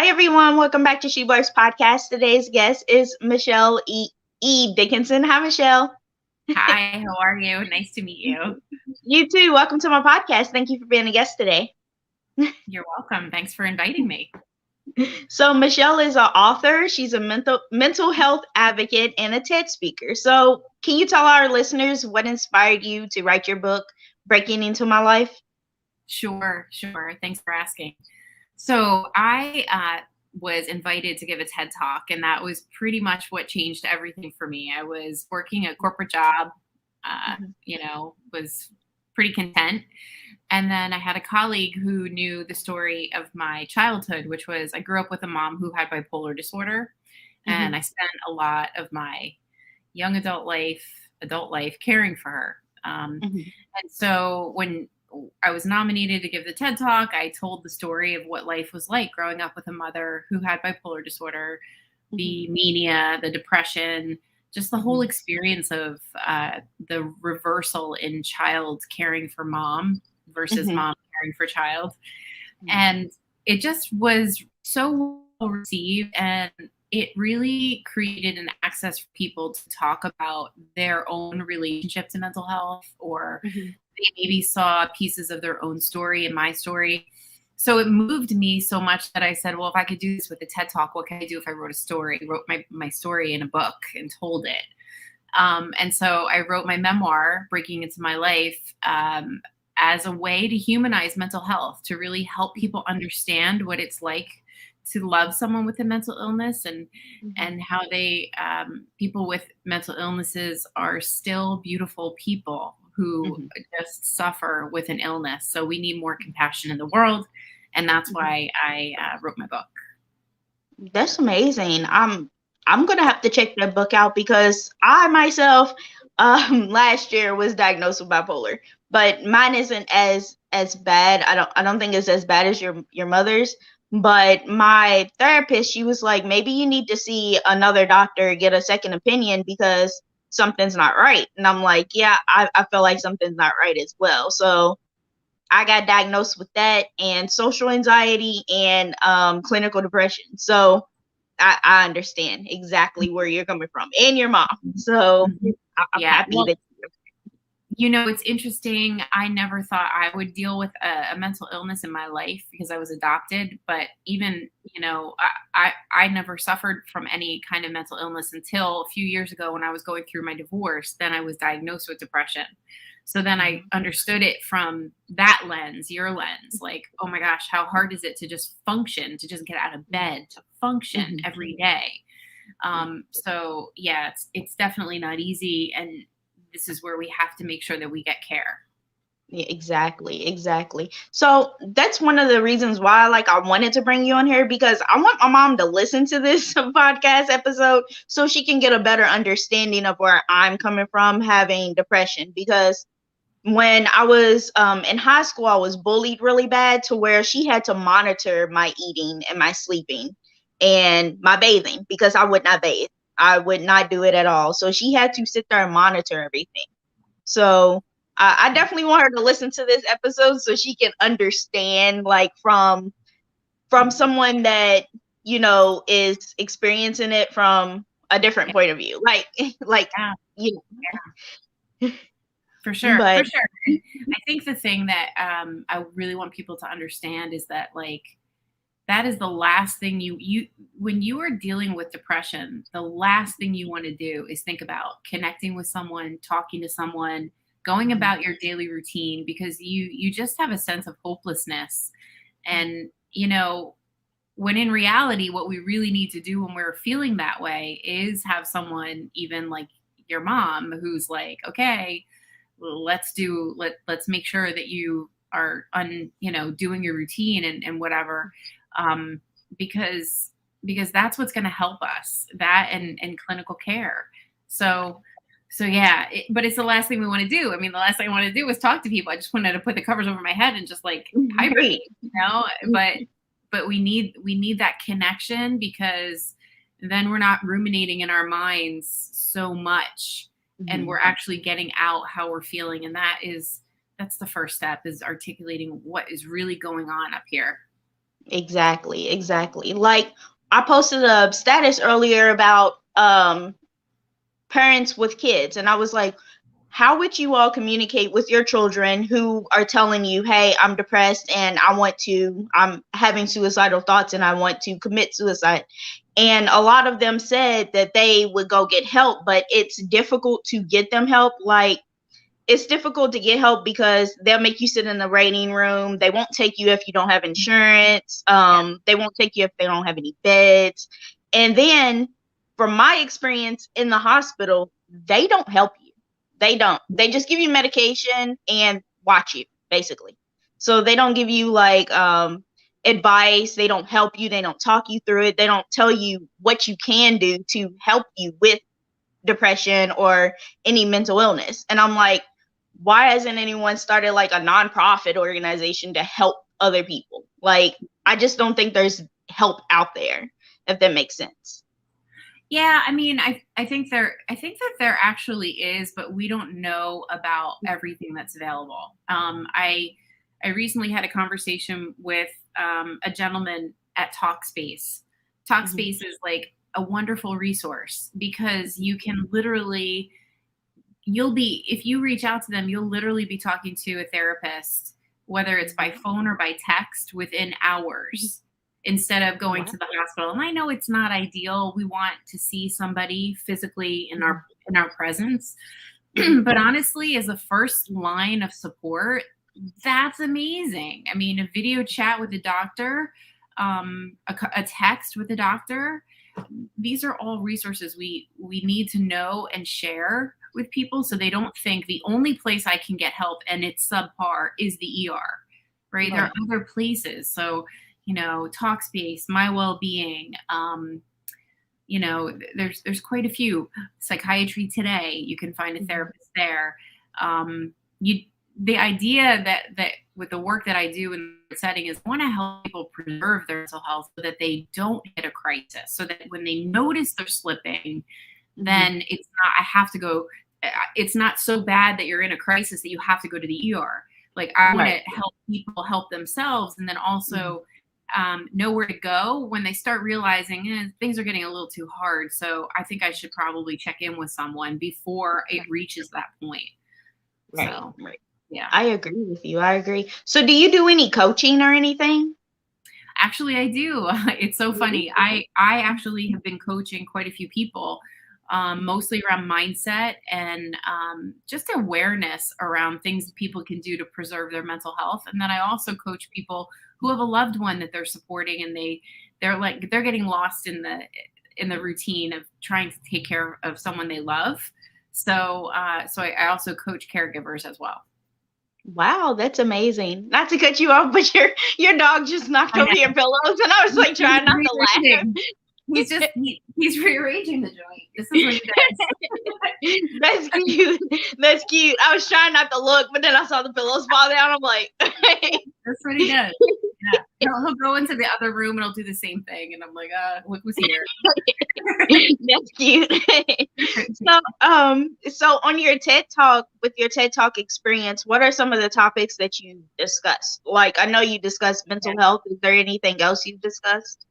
Hi, everyone. Welcome back to She Blurs Podcast. Today's guest is Michelle E Dickinson. Hi, Michelle. Hi, how are you? Nice to meet you. You too. Welcome to my podcast. Thank you for being a guest today. You're welcome. Thanks for inviting me. So, Michelle is an author. She's a mental health advocate and a TED speaker. So, can you tell our listeners what inspired you to write your book, Breaking Into My Life? Sure. Thanks for asking. So I was invited to give a TED Talk, and that was pretty much what changed everything for me. I was working a corporate job, was pretty content. And then I had a colleague who knew the story of my childhood, which was I grew up with a mom who had bipolar disorder. And I spent a lot of my young adult life caring for her. And so when I was nominated to give the TED Talk, I told the story of what life was like growing up with a mother who had bipolar disorder, the mania, the depression, just the whole experience of the reversal in child caring for mom versus mom caring for child. And it just was so well received, and it really created an access for people to talk about their own relationship to mental health, or they maybe saw pieces of their own story in my story. So it moved me so much that I said, well, if I could do this with a TED Talk, what can I do if I wrote my story in a book and told it? And so I wrote my memoir, Breaking Into My Life, as a way to humanize mental health, to really help people understand what it's like to love someone with a mental illness, and how they people with mental illnesses are still beautiful people who just suffer with an illness. So we need more compassion in the world, and that's why I wrote my book. That's amazing. I'm gonna have to check that book out because I myself last year was diagnosed with bipolar, but mine isn't as bad. I don't think it's as bad as your mother's. But my therapist, she was like, maybe you need to see another doctor, get a second opinion because something's not right. And I'm like, yeah, I feel like something's not right as well. So I got diagnosed with that and social anxiety and clinical depression. So I understand exactly where you're coming from, and your mom. So I'm happy that. It's interesting. I never thought I would deal with a mental illness in my life because I was adopted. But even, I never suffered from any kind of mental illness until a few years ago when I was going through my divorce. Then I was diagnosed with depression. So then I understood it from that lens, your lens, like, oh my gosh, how hard is it to just function, to just get out of bed, to function every day. So yeah, it's definitely not easy. And this is where we have to make sure that we get care. Yeah, exactly. So that's one of the reasons why I wanted to bring you on here, because I want my mom to listen to this podcast episode so she can get a better understanding of where I'm coming from having depression. Because when I was in high school, I was bullied really bad to where she had to monitor my eating and my sleeping and my bathing because I would not bathe. I would not do it at all. So she had to sit there and monitor everything. So I definitely want her to listen to this episode so she can understand, from someone that, is experiencing it from a different point of view. For sure. I think the thing that I really want people to understand is that, that is the last thing you when you are dealing with depression, the last thing you want to do is think about connecting with someone, talking to someone, going about your daily routine, because you just have a sense of hopelessness. And, when in reality, what we really need to do when we're feeling that way is have someone, even like your mom, who's like, okay, let's make sure that you are doing your routine and whatever, because that's what's going to help us, that and clinical care. So yeah, but it's the last thing we want to do. I mean, the last thing I want to do is talk to people. I just wanted to put the covers over my head and just hibernate, but we need that connection, because then we're not ruminating in our minds so much. And we're actually getting out how we're feeling. And that's the first step, is articulating what is really going on up here. Exactly. Like, I posted a status earlier about parents with kids, and I was like, how would you all communicate with your children who are telling you, hey, I'm depressed and I'm having suicidal thoughts and I want to commit suicide? And a lot of them said that they would go get help, but it's difficult to get them help. Like, it's difficult to get help because they'll make you sit in the waiting room. They won't take you if you don't have insurance. Yeah. They won't take you if they don't have any beds. And then, from my experience in the hospital, they don't help you. They don't. They just give you medication and watch you, basically. So they don't give you like advice. They don't help you. They don't talk you through it. They don't tell you what you can do to help you with depression or any mental illness. And I'm like, why hasn't anyone started like a nonprofit organization to help other people? Like, I just don't think there's help out there, if that makes sense. Yeah, I mean, I think that there actually is, but we don't know about everything that's available. I recently had a conversation with a gentleman at Talkspace. Talkspace is like a wonderful resource because you can literally, if you reach out to them, you'll literally be talking to a therapist, whether it's by phone or by text, within hours, instead of going to the hospital. And I know it's not ideal. We want to see somebody physically in our presence. But honestly, as a first line of support, that's amazing. I mean, a video chat with a doctor, a text with a doctor, these are all resources we need to know and share with people so they don't think the only place I can get help and it's subpar is the ER, right? There are other places. So, Talkspace, My Wellbeing, there's quite a few. Psychiatry Today, you can find a therapist there. The idea that with the work that I do in the setting is I want to help people preserve their mental health so that they don't hit a crisis, so that when they notice they're slipping, then it's not so bad that you're in a crisis that you have to go to the ER. Like, I want to help people help themselves, and then also know where to go when they start realizing things are getting a little too hard. So I think I should probably check in with someone before it reaches that point. Right. Yeah. I agree with you. I agree. So do you do any coaching or anything? Actually, I do. It's so funny. I actually have been coaching quite a few people, mostly around mindset and just awareness around things that people can do to preserve their mental health. And then I also coach people who have a loved one that they're supporting, and they're getting lost in the routine of trying to take care of someone they love. So I also coach caregivers as well. Wow, that's amazing. Not to cut you off, but your dog just knocked over your pillows, and I was like trying not to laugh. He's rearranging the joint. This is what he does. That's cute. That's cute. I was trying not to look, but then I saw the pillows fall down. I'm like, that's what he does. Yeah. He'll go into the other room and he'll do the same thing, and I'm like, look who's here. That's cute. So on your TED Talk, with your TED Talk experience, what are some of the topics that you discussed? Like, I know you discussed mental health. Is there anything else you've discussed?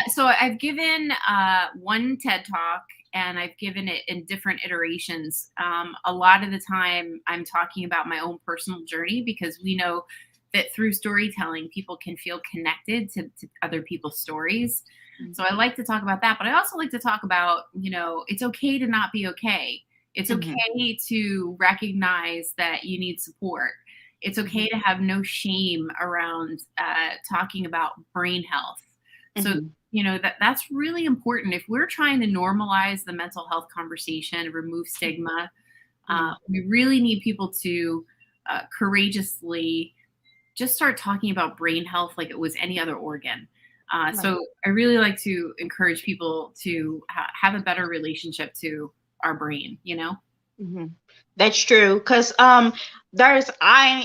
So I've given one TED Talk, and I've given it in different iterations. A lot of the time I'm talking about my own personal journey, because we know that through storytelling, people can feel connected to other people's stories. So I like to talk about that, but I also like to talk about, it's okay to not be okay. It's okay to recognize that you need support. It's okay to have no shame around talking about brain health. So, that's really important. If we're trying to normalize the mental health conversation, remove stigma, we really need people to courageously just start talking about brain health like it was any other organ. So I really like to encourage people to have a better relationship to our brain, That's true. Because I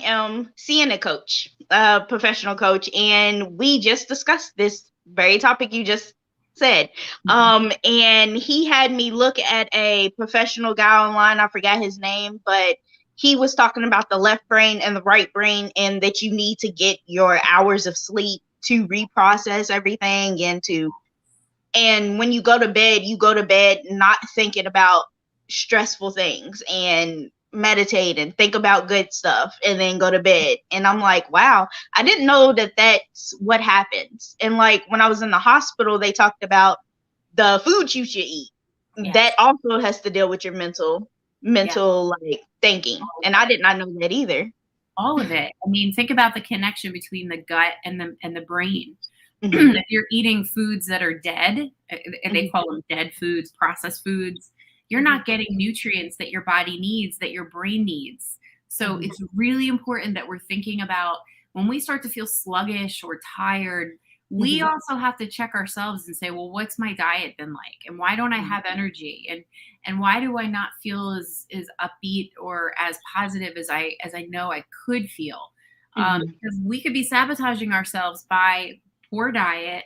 am seeing a coach, a professional coach, and we just discussed this very topic you just said. And he had me look at a professional guy online. I forgot his name, but he was talking about the left brain and the right brain, and that you need to get your hours of sleep to reprocess everything and when you go to bed not thinking about stressful things and meditate and think about good stuff and then go to bed. And I'm like, wow, I didn't know that that's what happens. And like when I was in the hospital, they talked about the foods you should eat. Yes. That also has to deal with your mental Yeah. like thinking. And I did not know that either. All of it. I mean, think about the connection between the gut and the brain. Mm-hmm. If you're eating foods that are dead, and they call them dead foods, processed foods, you're not getting nutrients that your body needs, that your brain needs. So it's really important that we're thinking about when we start to feel sluggish or tired, we also have to check ourselves and say, well, what's my diet been like? And why don't I have energy? And why do I not feel as upbeat or as positive as I know I could feel? Because we could be sabotaging ourselves by poor diet,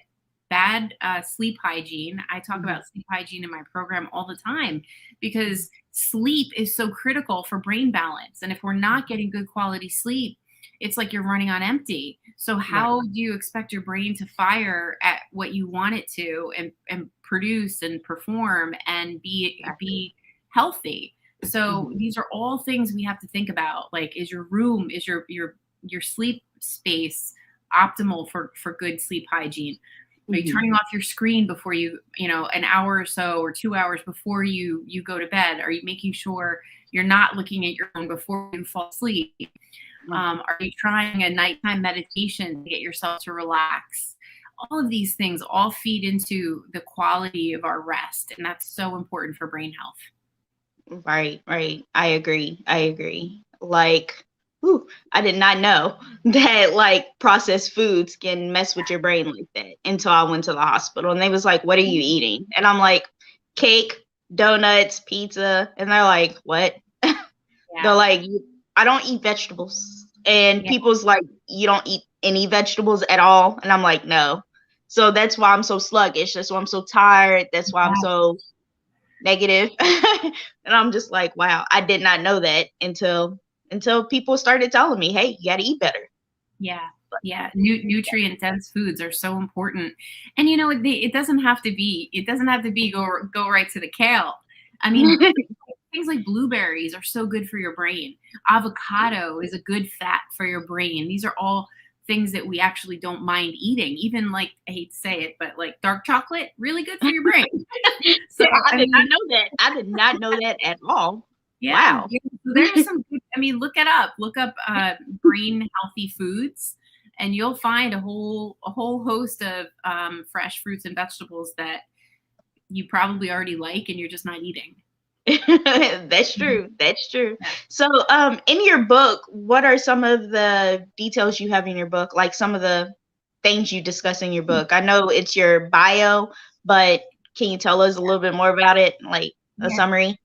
bad sleep hygiene. I talk about sleep hygiene in my program all the time because sleep is so critical for brain balance. And if we're not getting good quality sleep, it's like you're running on empty. So how do you expect your brain to fire at what you want it to and produce and perform and be healthy? So these are all things we have to think about. Like, is your room, is your sleep space optimal for good sleep hygiene? Are you turning off your screen before an hour or so or 2 hours before you go to bed? Are you making sure you're not looking at your phone before you fall asleep? Are you trying a nighttime meditation to get yourself to relax? All of these things all feed into the quality of our rest, and that's so important for brain health. Right. I agree. Like, I did not know that like processed foods can mess with your brain like that until I went to the hospital and they was like, what are you eating? And I'm like, cake, donuts, pizza. And they're like, what? They're like, I don't eat vegetables. And people's like, you don't eat any vegetables at all? And I'm like, no. So that's why I'm so sluggish. That's why I'm so tired. That's why I'm so negative. And I'm just like, wow, I did not know that until people started telling me, hey, you got to eat better. Yeah. Nutrient dense foods are so important. And it doesn't have to be go right to the kale. I mean, things like blueberries are so good for your brain. Avocado is a good fat for your brain. These are all things that we actually don't mind eating. Even like, I hate to say it, but like dark chocolate, really good for your brain. So I did not know that. I did not know that at all. Yeah. Wow. There's some good, look it up. Look up brain healthy foods, and you'll find a whole host of fresh fruits and vegetables that you probably already like and you're just not eating. That's true. So in your book, what are some of the details you have in your book, like some of the things you discuss in your book? I know it's your bio, but can you tell us a little bit more about it, like a summary?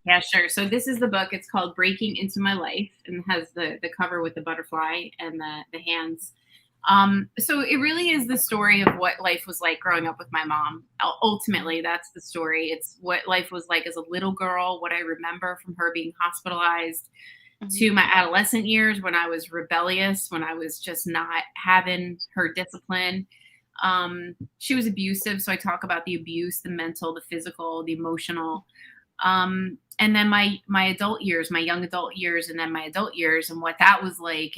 Yeah, sure. So this is the book. It's called Breaking Into My Life, and has the cover with the butterfly and the hands. So it really is the story of what life was like growing up with my mom. Ultimately, that's the story. It's what life was like as a little girl, what I remember from her being hospitalized, to my adolescent years when I was rebellious, when I was just not having her discipline. She was abusive. So I talk about the abuse, the mental, the physical, the emotional. And then my adult years, my young adult years, and then my adult years, and what that was like,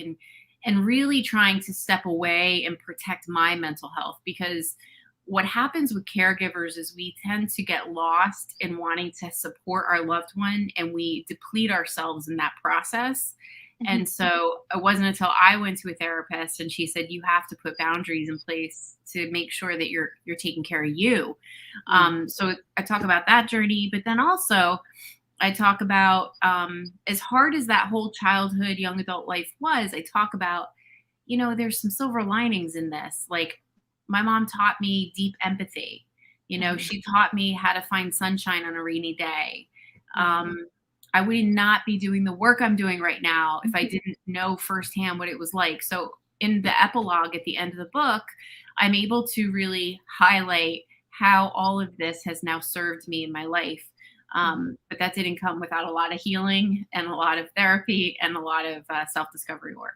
and really trying to step away and protect my mental health. Because what happens with caregivers is we tend to get lost in wanting to support our loved one, and we deplete ourselves in that process. And so it wasn't until I went to a therapist and she said, you have to put boundaries in place to make sure that you're taking care of you. So I talk about that journey, but then also I talk about, as hard as that whole childhood, young adult life was, I talk about, there's some silver linings in this. Like, my mom taught me deep empathy. She taught me how to find sunshine on a rainy day. I would not be doing the work I'm doing right now if I didn't know firsthand what it was like. So in the epilogue at the end of the book, I'm able to really highlight how all of this has now served me in my life. But that didn't come without a lot of healing and a lot of therapy and a lot of self-discovery work.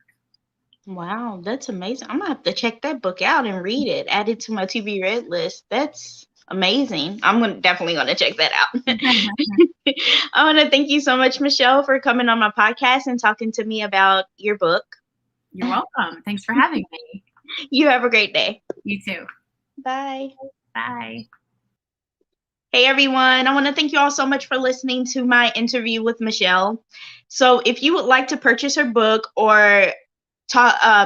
Wow, that's amazing. I'm gonna have to check that book out and read it. Add it to my TV read list. That's amazing. Definitely gonna check that out. I want to thank you so much, Michelle, for coming on my podcast and talking to me about your book. You're welcome. Thanks for having me. You have a great day. You too. Bye. Bye. Hey everyone, I want to thank you all so much for listening to my interview with Michelle. So, if you would like to purchase her book or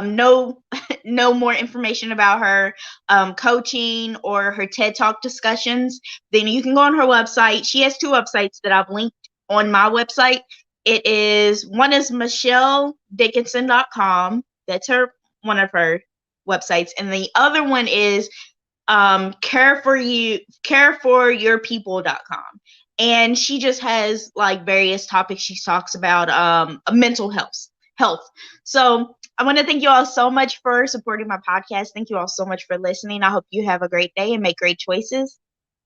know know more information about her coaching or her TED Talk discussions, then you can go on her website. She has two websites that I've linked on my website. One is michelledickinson.com. That's one of her websites, and the other one is careforyourpeople.com. And she just has like various topics she talks about mental health. So I want to thank you all so much for supporting my podcast. Thank you all so much for listening. I hope you have a great day and make great choices.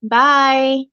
Bye.